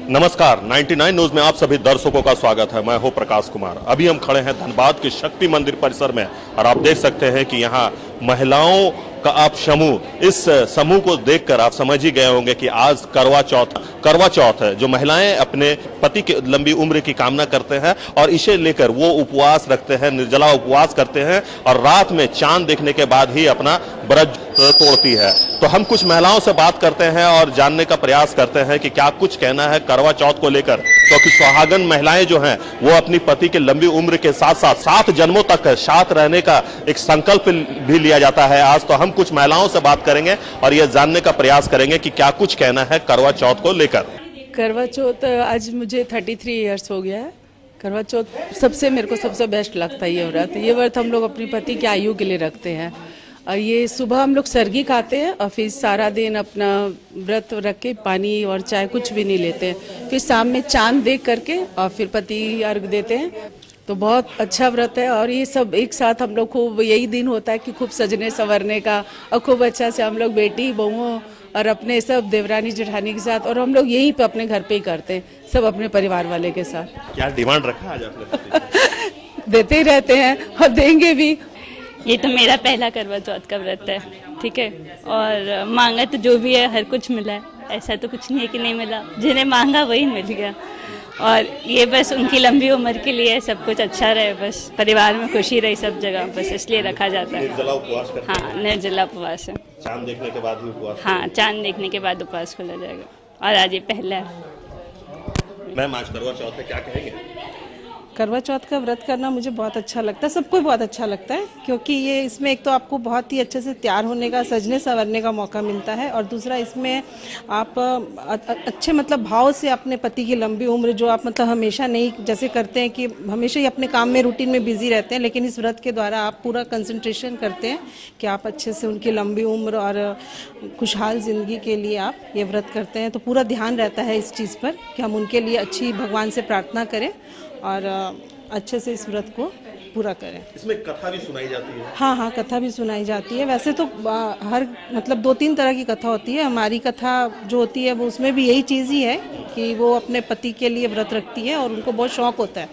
नमस्कार, 99 न्यूज में आप सभी दर्शकों का स्वागत है। मैं हूं प्रकाश कुमार। अभी हम खड़े हैं धनबाद के शक्ति मंदिर परिसर में और आप देख सकते हैं कि यहां महिलाओं का आप इस समूह को देखकर आप समझ ही गए होंगे कि आज करवा चौथ है, जो महिलाएं अपने पति की लंबी उम्र की कामना करते हैं और इसे लेकर वो उपवास रखते हैं, निर्जला उपवास करते हैं और रात में चांद देखने के बाद ही अपना व्रत तोड़ती है। तो हम कुछ महिलाओं से बात करते हैं और जानने का प्रयास करते हैं कि क्या कुछ कहना है करवा चौथ को लेकर, क्योंकि सुहागन महिलाएं जो हैं वो अपनी पति के लंबी उम्र के साथ साथ 7 जन्मों तक साथ रहने का एक संकल्प भी लिया जाता है आज। तो हम कुछ महिलाओं से बात करेंगे और ये जानने का प्रयास करेंगे कि क्या कुछ कहना है करवा चौथ को लेकर। करवा चौथ आज मुझे 33 इयर्स हो गया है। करवा चौथ मेरे को सबसे बेस्ट लगता है ये व्रत हम लोग अपनी पति की आयु के लिए रखते हैं। और ये सुबह हम लोग सरगी खाते हैं और फिर सारा दिन अपना व्रत रख के पानी और चाय कुछ भी नहीं लेते हैं। फिर शाम में चांद देख करके और फिर पति अर्घ देते हैं। तो बहुत अच्छा व्रत है और ये सब एक साथ हम लोग खूब यही दिन होता है कि खूब सजने संवरने का और खूब अच्छा से हम लोग बेटी बहुओं और अपने सब देवरानी जेठानी के साथ और हम लोग यहीं पे अपने घर पे ही करते हैं, सब अपने परिवार वाले के साथ। क्या डिमांड रखा आज आपने? देते ही रहते हैं और देंगे भी। ये तो मेरा पहला करवा चौथ का व्रत है, ठीक है। और मांगा तो जो भी है हर कुछ मिला है, ऐसा तो कुछ नहीं है कि नहीं मिला। जिन्हें मांगा वही मिल गया और ये बस उनकी लंबी उम्र के लिए सब कुछ अच्छा रहे, बस परिवार में खुशी रही सब जगह, बस इसलिए रखा जाता है। निर्जला उपवास करते हैं? हाँ, निर्जला उपवास है। चांद देखने के बाद ही उपवास? हाँ, चांद देखने के बाद उपवास खोला जाएगा और आज ये पहला है। मैम, आज करवा चौथ है, क्या कहेंगे? करवा चौथ का व्रत करना मुझे बहुत अच्छा लगता है, सबको बहुत अच्छा लगता है, क्योंकि ये इसमें एक तो आपको बहुत ही अच्छे से तैयार होने का, सजने संवरने का मौका मिलता है और दूसरा इसमें आप अच्छे मतलब भाव से अपने पति की लंबी उम्र, जो आप मतलब हमेशा नहीं जैसे करते हैं कि हमेशा ही अपने काम में रूटीन में बिजी रहते हैं, लेकिन इस व्रत के द्वारा आप पूरा कंसंट्रेशन करते हैं कि आप अच्छे से उनकी लंबी उम्र और खुशहाल ज़िंदगी के लिए आप ये व्रत करते हैं। तो पूरा ध्यान रहता है इस चीज़ पर कि हम उनके लिए अच्छी भगवान से प्रार्थना करें और अच्छे से इस व्रत को पूरा करें। इसमें कथा भी सुनाई जाती है? हाँ, कथा भी सुनाई जाती है। वैसे तो हर मतलब 2-3 तरह की कथा होती है। हमारी कथा जो होती है वो उसमें भी यही चीज़ ही है कि वो अपने पति के लिए व्रत रखती है और उनको बहुत शौक होता है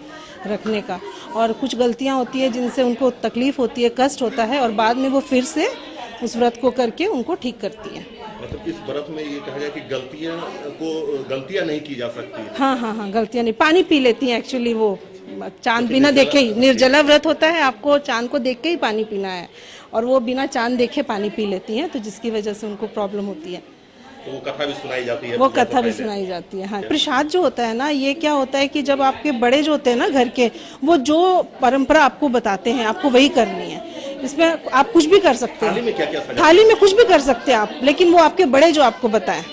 रखने का, और कुछ गलतियाँ होती है जिनसे उनको तकलीफ होती है, कष्ट होता है, और बाद में वो फिर से उस व्रत को करके उनको ठीक करती है। मतलब इस व्रत में ये कहा जाए कि गलतियां नहीं की जा सकती? हाँ, गलतियां नहीं। पानी पी लेती हैं एक्चुअली, वो चांद बिना देखे ही, निर्जला व्रत होता है, आपको चांद को देख के ही पानी पीना है और वो बिना चांद देखे पानी पी लेती हैं, तो जिसकी वजह से उनको प्रॉब्लम होती है। तो वो कथा भी सुनाई जाती है? वो कथा भी सुनाई जाती है। हाँ, प्रसाद जो होता है ना, ये क्या होता है कि जब आपके बड़े जो होते हैं ना घर के, वो जो परंपरा आपको बताते हैं आपको वही करनी है। इसमें आप कुछ भी कर सकते हैं। थाली में क्या-क्या सजा? थाली में कुछ भी कर सकते हैं आप, लेकिन वो आपके बड़े जो आपको बताएं।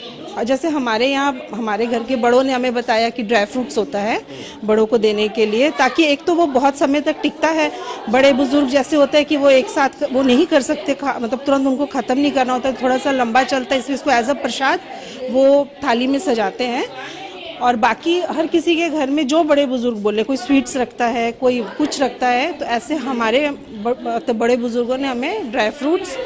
जैसे हमारे यहाँ हमारे घर के बड़ों ने हमें बताया कि ड्राई फ्रूट्स होता है बड़ों को देने के लिए, ताकि एक तो वो बहुत समय तक टिकता है। बड़े बुजुर्ग जैसे होते हैं कि वो एक साथ वो नहीं कर सकते, मतलब तुरंत उनको ख़त्म नहीं करना होता है, थोड़ा सा लंबा चलता है, इसलिए इसको एज अ प्रसाद वो थाली में सजाते हैं। और बाकी हर किसी के घर में जो बड़े बुजुर्ग बोले, कोई स्वीट्स रखता है, कोई कुछ रखता है, तो ऐसे हमारे बड़े बुजुर्गों ने हमें ड्राई फ्रूट्स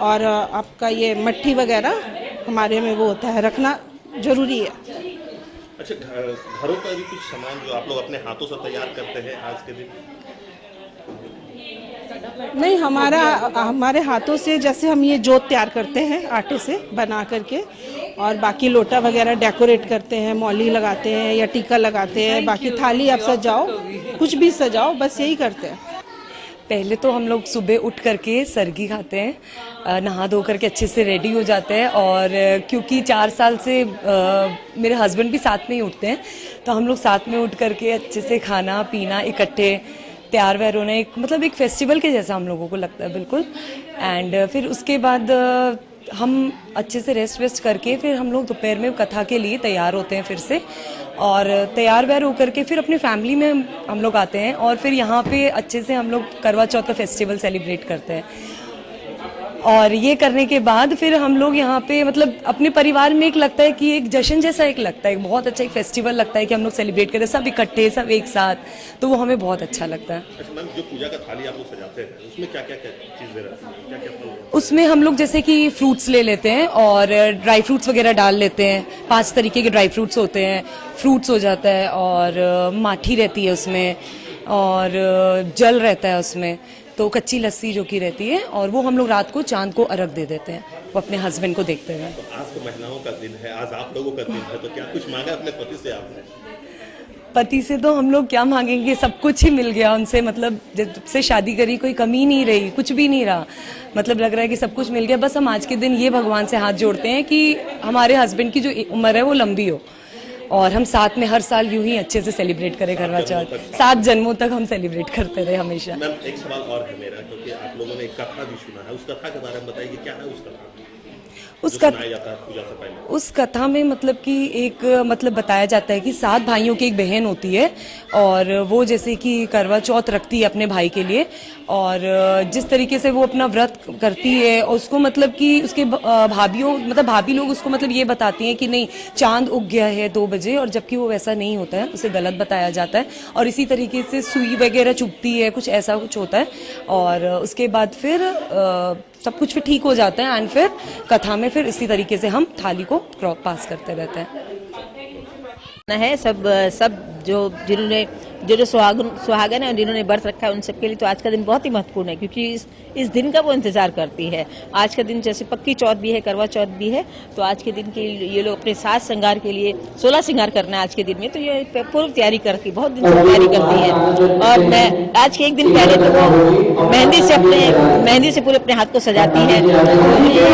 और आपका ये मट्ठी वगैरह हमारे में वो होता है, रखना जरूरी है। अच्छा, घरों का भी कुछ सामान जो आप लोग अपने हाथों से तैयार करते हैं आज के दिन? नहीं, हमारे हाथों से, जैसे हम ये जोत तैयार करते हैं आटे से बना करके, और बाकी लोटा वगैरह डेकोरेट करते हैं, मौली लगाते हैं या टीका लगाते हैं, बाकी थाली आप सजाओ, कुछ भी सजाओ, बस यही करते हैं। पहले तो हम लोग सुबह उठ करके सरगी खाते हैं, नहा धो करके अच्छे से रेडी हो जाते हैं, और क्योंकि 4 साल से मेरे हस्बैंड भी साथ में ही उठते हैं, तो हम लोग साथ में उठ करके अच्छे से खाना पीना इकट्ठे तैयार वैयार होना, मतलब एक फेस्टिवल के जैसा हम लोगों को लगता है बिल्कुल। एंड फिर उसके बाद हम अच्छे से रेस्ट वेस्ट करके फिर हम लोग दोपहर में कथा के लिए तैयार होते हैं फिर से, और तैयार वैयार होकर के फिर अपनी फैमिली में हम लोग आते हैं और फिर यहाँ पे अच्छे से हम लोग करवा चौथ का फेस्टिवल सेलिब्रेट करते हैं। और ये करने के बाद फिर हम लोग यहाँ पे मतलब अपने परिवार में एक लगता है कि एक जश्न जैसा एक लगता है, बहुत अच्छा एक फेस्टिवल लगता है कि हम लोग सेलिब्रेट करें सब इकट्ठे सब एक साथ, तो वो हमें बहुत अच्छा लगता है। अच्छा मैम, जो पूजा का थाली आप लोग सजाते हैं उसमें क्या क्या चीजें रहती हैं, क्या क्या फल? उसमें हम लोग जैसे कि फ्रूट्स ले लेते हैं और ड्राई फ्रूट्स वगैरह डाल लेते हैं, 5 तरीके के ड्राई फ्रूट्स होते हैं, फ्रूट्स हो जाता है और माठी रहती है उसमें और जल रहता है उसमें, तो कच्ची लस्सी जो की रहती है, और वो हम लोग रात को चांद को अर्घ दे देते हैं वो अपने हस्बैंड को देखते हुए। तो आज तो महिलाओं का दिन है, आज आप लोगों का दिन है, तो क्या कुछ मांगा अपने पति से आपने? पति से तो हम लोग क्या मांगेंगे, सब कुछ ही मिल गया उनसे, मतलब जब से शादी करी कोई कमी नहीं रही, कुछ भी नहीं रहा, मतलब लग रहा है कि सब कुछ मिल गया। बस हम आज के दिन ये भगवान से हाथ जोड़ते हैं कि हमारे हस्बैंड की जो उम्र है वो लंबी हो और हम साथ में हर साल यूं ही अच्छे से सेलिब्रेट करें करवा चौथ, 7 जन्मों तक हम सेलिब्रेट करते रहे हमेशा। मैम एक सवाल और है मेरा, क्योंकि आप लोगों ने एक कथा भी सुना है, उस कथा के बारे में बताइए कि क्या है उस कथा उस जो सुनाया जाता है पूजा से पहले? उस कथा में मतलब कि एक मतलब बताया जाता है कि 7 भाइयों की एक बहन होती है और वो जैसे कि करवा चौथ रखती है अपने भाई के लिए, और जिस तरीके से वो अपना व्रत करती है और उसको मतलब कि उसके भाभियों मतलब भाभी लोग उसको मतलब ये बताती हैं कि नहीं चांद उग गया है 2 बजे, और जबकि वो वैसा नहीं होता है, उसे गलत बताया जाता है। और इसी तरीके से सुई वगैरह चुभती है, कुछ ऐसा कुछ होता है, और उसके बाद फिर सब कुछ फिर ठीक हो जाता है एंड फिर कथा में फिर इसी तरीके से हम थाली को पास करते रहते हैं। है सब जो जो सुहागन है और जिन्होंने व्रत रखा है उन सबके लिए तो आज का दिन बहुत ही महत्वपूर्ण है, क्योंकि इस दिन का वो इंतजार करती है। आज का दिन जैसे पक्की चौथ भी है, करवा चौथ भी है, तो आज के दिन के ये लोग अपने साज श्रृंगार के लिए 16 श्रृंगार करना है आज के दिन में, तो ये पूर्व तैयारी करती, बहुत दिन से तैयारी करती है। और मैं आज के एक दिन पहले तो वो मेहंदी से पूरे अपने हाथ को सजाती है। तो ये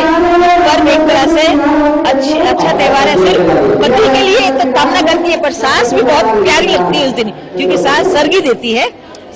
पर्व एक तरह से अच्छा त्यौहार है, सिर्फ पति के लिए तो कामना करती है, पर सास भी बहुत प्यारी लगती है उस दिन, क्योंकि सास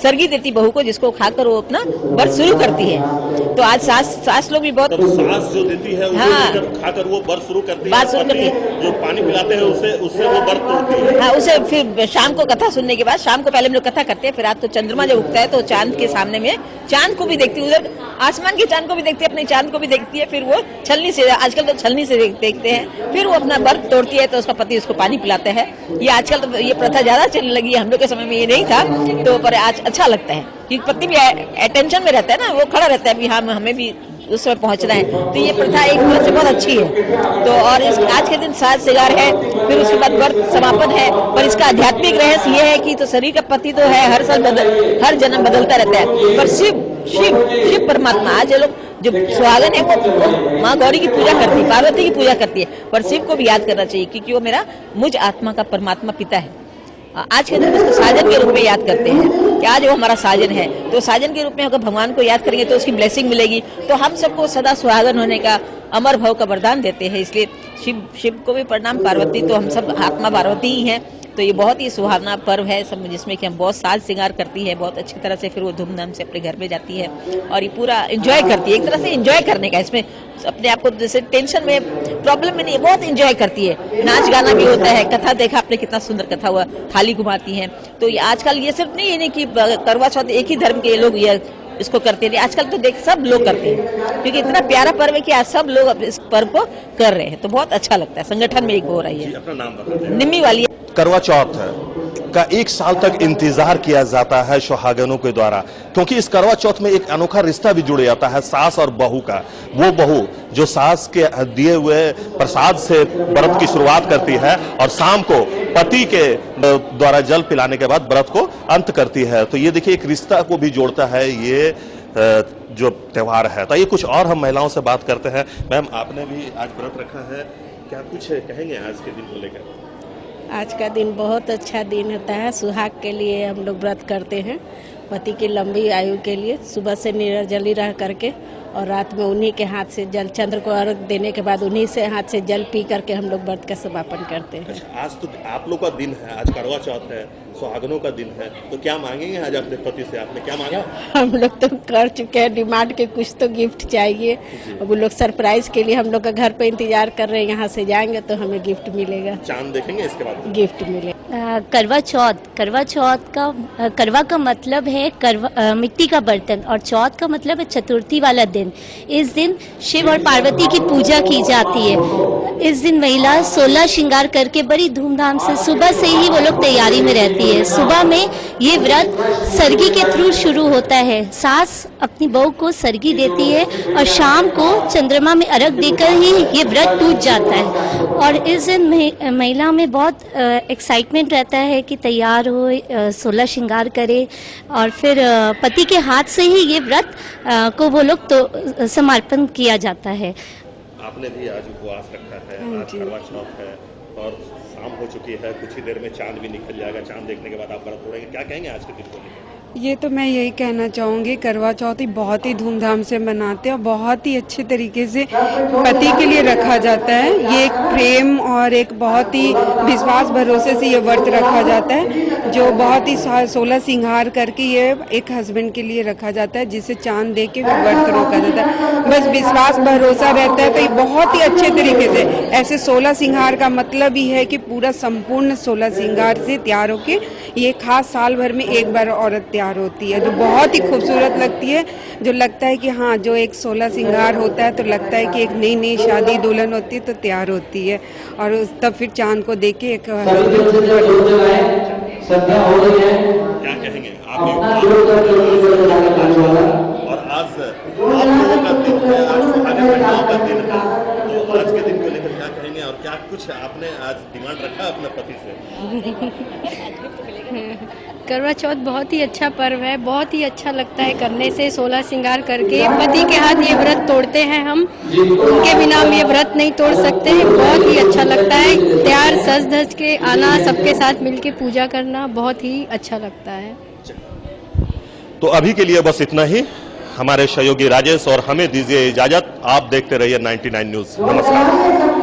सर्गी देती बहू को, जिसको खाकर वो अपना व्रत शुरू करती है। तो आज सास लोग भी बहुत सास जो देती है उसे खाकर वो व्रत शुरू करती है, जो पानी पिलाते हैं उससे वो व्रत तोड़ती है। हाँ, उसे फिर शाम को कथा सुनने के बाद, शाम को पहले हम लोग कथा करते हैं, फिर रात को चंद्रमा जब उगता है तो चांद के सामने में चांद को भी देखती है, उधर आसमान के चांद को भी देखती है, अपने चांद को भी देखती है, फिर वो छलनी से, आजकल तो छलनी से देखते हैं, फिर वो अपना व्रत तोड़ती है, तो उसका पति उसको पानी पिलाता है। ये आजकल तो ये प्रथा ज्यादा चलने लगी है, हम लोग के समय में ये नहीं था, तो पर आज अच्छा लगता है क्योंकि पति भी अटेंशन में रहता है ना, वो खड़ा रहता है भी हाँ हमें भी उस समय पहुंचना है, तो ये प्रथा एक तरह से बहुत अच्छी है। तो और आज के दिन साज श्रृंगार है, फिर उसके बाद व्रत समापन है, पर इसका आध्यात्मिक रहस्य ये है कि तो शरीर का पति तो है, हर जन्म बदलता रहता है, पर शिव परमात्मा, आज ये लोग जो सुहागन है वो माँ गौरी की पूजा करती है, पार्वती की पूजा करती है, पर शिव को भी याद करना चाहिए क्योंकि वो मेरा मुझ आत्मा का परमात्मा पिता है। आज के दिन उसको साजन के रूप में याद करते हैं कि आज वो हमारा साजन है, तो साजन के रूप में अगर भगवान को याद करेंगे तो उसकी ब्लेसिंग मिलेगी, तो हम सबको सदा सुहागन होने का, अमर भाव का वरदान देते हैं। इसलिए शिव को भी प्रणाम, पार्वती तो हम सब आत्मा पार्वती ही हैं। तो ये बहुत ही सुहावना पर्व है सब, जिसमें कि हम बहुत साज श्रृंगार करती है बहुत अच्छी तरह से, फिर वो धूमधाम से अपने घर में जाती है और ये पूरा एंजॉय करती है, एक तरह से एंजॉय करने का, इसमें अपने आप को जैसे टेंशन में प्रॉब्लम में नहीं है, बहुत एंजॉय करती है। नाच गाना भी होता है, कथा देखा आपने कितना सुंदर कथा हुआ, थाली घुमाती है। तो ये आजकल ये सिर्फ नहीं कि करवा चौथ एक ही धर्म के लोग ये इसको करते हैं, आजकल तो देख सब लोग करते हैं, क्योंकि इतना प्यारा पर्व है कि आज सब लोग इस पर्व को कर रहे हैं, तो बहुत अच्छा लगता है। संगठन में एक हो रही है, अपना नाम बताइए। निम्मी वाली करवा चौथ का 1 साल तक इंतजार किया जाता है सुहागनों के द्वारा, क्योंकि इस करवा चौथ में एक अनोखा रिश्ता भी जुड़ जाता है सास और बहू का। वो बहू जो सास के दिए हुए प्रसाद से व्रत की शुरुआत करती है और शाम को पति के द्वारा जल पिलाने के बाद व्रत को अंत करती है। तो ये देखिए एक रिश्ता को भी जोड़ता है ये जो त्योहार है। तो ये कुछ और हम महिलाओं से बात करते हैं। मैम, आपने भी आज व्रत रखा है, क्या कुछ कहेंगे आज के दिन को लेकर? आज का दिन बहुत अच्छा दिन होता है, सुहाग के लिए हम लोग व्रत करते हैं, पति की लंबी आयु के लिए। सुबह से निर्जली रह करके और रात में उन्हीं के हाथ से जल, चंद्र को अर्घ देने के बाद उन्हीं से हाथ से जल पी करके हम लोग व्रत का समापन करते हैं। अच्छा, आज तो आप लोग का दिन है, आज करवा चौथ है, सुहागनों का दिन है, तो क्या मांगेंगे आज अपने पति से? आपने क्या मांगा? हम लोग तो कर चुके हैं डिमांड के, कुछ तो गिफ्ट चाहिए। वो लोग सरप्राइज के लिए हम लोग का घर पे इंतजार कर रहे हैं, यहाँ से जाएंगे तो हमें गिफ्ट मिलेगा, चांद देखेंगे इसके बाद गिफ्ट मिलेगा। करवा चौथ का करवा का मतलब है मिट्टी का बर्तन, और चौथ का मतलब है चतुर्थी वाला दिन। इस दिन शिव और पार्वती की पूजा की जाती है। इस दिन महिला 16 श्रृंगार करके बड़ी धूमधाम से सुबह से ही वो लोग तैयारी में रहती है। सुबह में ये व्रत सरगी के थ्रू शुरू होता है। सास अपनी बहू को सरगी देती है और शाम को चंद्रमा में अर्घ देकर ही ये व्रत टूट जाता है। और इस दिन महिला में बहुत एक्साइटमेंट रहता है कि तैयार हो, 16 श्रृंगार करे और फिर पति के हाथ से ही ये व्रत को वो लोग तो समर्पण किया जाता है। आपने भी आज उपवास रखा है, आज करवा चौथ है और शाम हो चुकी है, कुछ ही देर में चांद भी निकल जाएगा। चांद देखने के बाद आप व्रत तोड़ेंगे, क्या कहेंगे आज के दिन को लेकर? ये तो मैं यही कहना चाहूँगी, करवा चौथ बहुत ही धूमधाम से मनाते हैं और बहुत ही अच्छे तरीके से पति के लिए रखा जाता है। ये एक प्रेम और एक बहुत ही विश्वास भरोसे से ये व्रत रखा जाता है, जो बहुत ही 16 श्रृंगार करके ये एक हस्बैंड के लिए रखा जाता है, जिसे चांद दे के व्रत रोका जाता है। बस विश्वास भरोसा रहता है तो ये बहुत ही अच्छे तरीके से ऐसे 16 श्रृंगार का मतलब ही है कि पूरा संपूर्ण 16 श्रृंगार से तैयार होके ये खास साल भर में एक बार औरत तैयार होती है, जो बहुत ही खूबसूरत लगती है। जो लगता है कि हाँ, जो एक 16 श्रृंगार होता है तो लगता है कि एक नई नई शादी दुल्हन होती है तो तैयार होती है और तब फिर चांद को देख के एक क्या कहेंगे आप? और आज आप लोगों का दिन है, आज सुहागन महिलाओं का दिन है, तो आज के दिन को लेकर क्या कहेंगे और क्या कुछ आपने आज डिमांड रखा अपने पति से? करवा चौथ बहुत ही अच्छा पर्व है, बहुत ही अच्छा लगता है करने से। 16 श्रृंगार करके पति के हाथ ये व्रत तोड़ते हैं हम, उनके बिना हम ये व्रत नहीं तोड़ सकते हैं। बहुत ही अच्छा लगता है, तैयार सज धज के आना, सबके साथ मिलके पूजा करना बहुत ही अच्छा लगता है। तो अभी के लिए बस इतना ही। हमारे सहयोगी राजेश और हमें दीजिए इजाजत। आप देखते रहिए 99 न्यूज। नमस्कार।